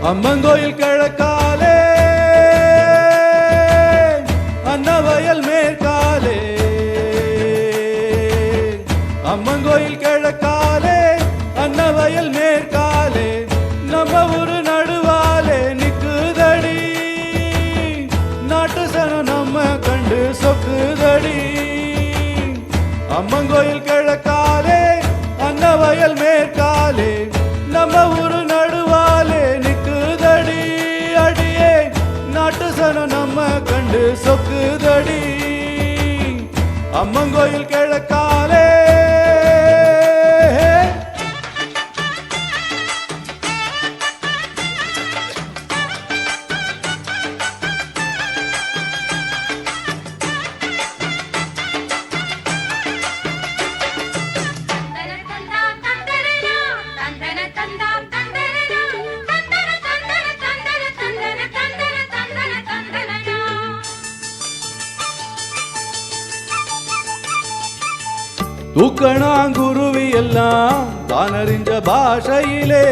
அம்மங்கோயில் கிழக்காலே அன்னவயல் மேற்காலே அம்மங்கோயில் கிழக்காலே அன்னவயல் மேற்காலே நம்ம ஊரு நடுவாலே நிக்குதடி நாட்டு சனம் நம்ம கண்டு சொக்குதடி அம்மங்கோயில் கிழக்காலே அன்னவயல் மேற்காலே நம்ம ஊரு நடுவாலே நிக்குதடி அடியே நாட்டு சனம் நம்ம கண்டு சொக்குதடி அம்மங்கோயில் கிழக்காலே தூக்கணாங்குருவி எல்லாம் தானறிஞ்ச பாஷையிலே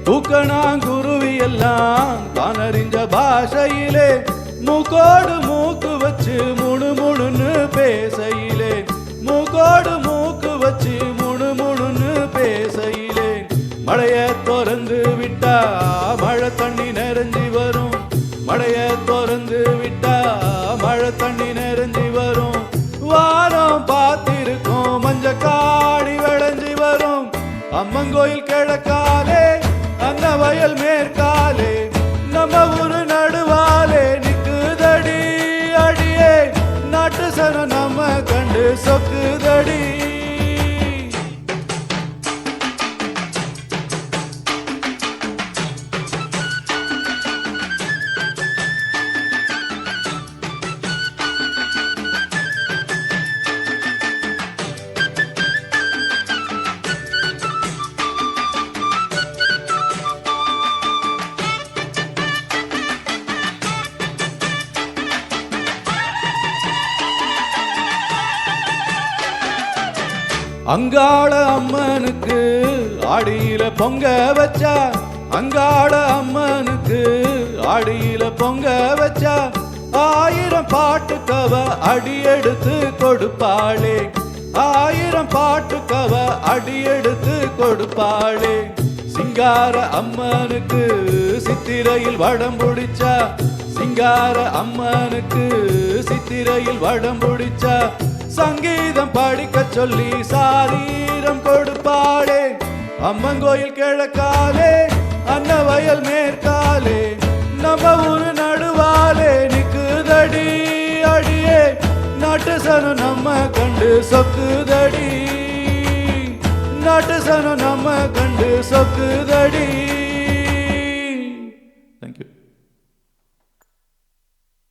தூக்கணாங்குருவி எல்லாம் தானறிஞ்ச பாஷையிலே மூக்கோடு மூக்கு வச்சு முணு முணுன்னு பேசையிலே மூக்கோடு மூக்கு வச்சு முணு முணுன்னு பேசையிலே மழைய திறந்து விட்டா மழை தண்ணி நிறைஞ்சி வரும் மழைய திறந்து விட்டா மழை தண்ணி நிறைஞ்சி வரும் வாரம் பார்த்திருக்கும் மஞ்ச காடி விளைஞ்சி வரும் அம்மங்கோயில் கிழக்காலே அன்னவயல் மேற்காலே நம்ம ஊரு நடுவாலே நிக்குதடி அடியே நாட்டு சனம் நம்ம கண்டு சொக்குதடி அங்காள அம்மனுக்கு ஆடியில பொங்க வச்சா அங்காள அம்மனுக்கு ஆடியில பொங்க வச்சா 1000 பாட்டுக்கவ அடி எடுத்து கொடுப்பாளே 1000 பாட்டுக்கவ அடி எடுத்து கொடுப்பாளே சிங்கார அம்மனுக்கு சித்திரையில் வடம் பிடிச்சா சிங்கார அம்மனுக்கு சித்திரையில் வடம் பிடிச்சா சங்கீதம் படிக்க சொல்லி சாரீரம் கொடுப்பாளே அம்மங்கோயில் கிழக்காலே அன்னவயல் மேற்காலே நம்ம ஊரு நடுவாலே நிக்குதடி அடியே நாட்டு சனம் நம்ம கண்டு சொக்குதடி நாட்டு சனம் நம்ம கண்டு சொக்குதடி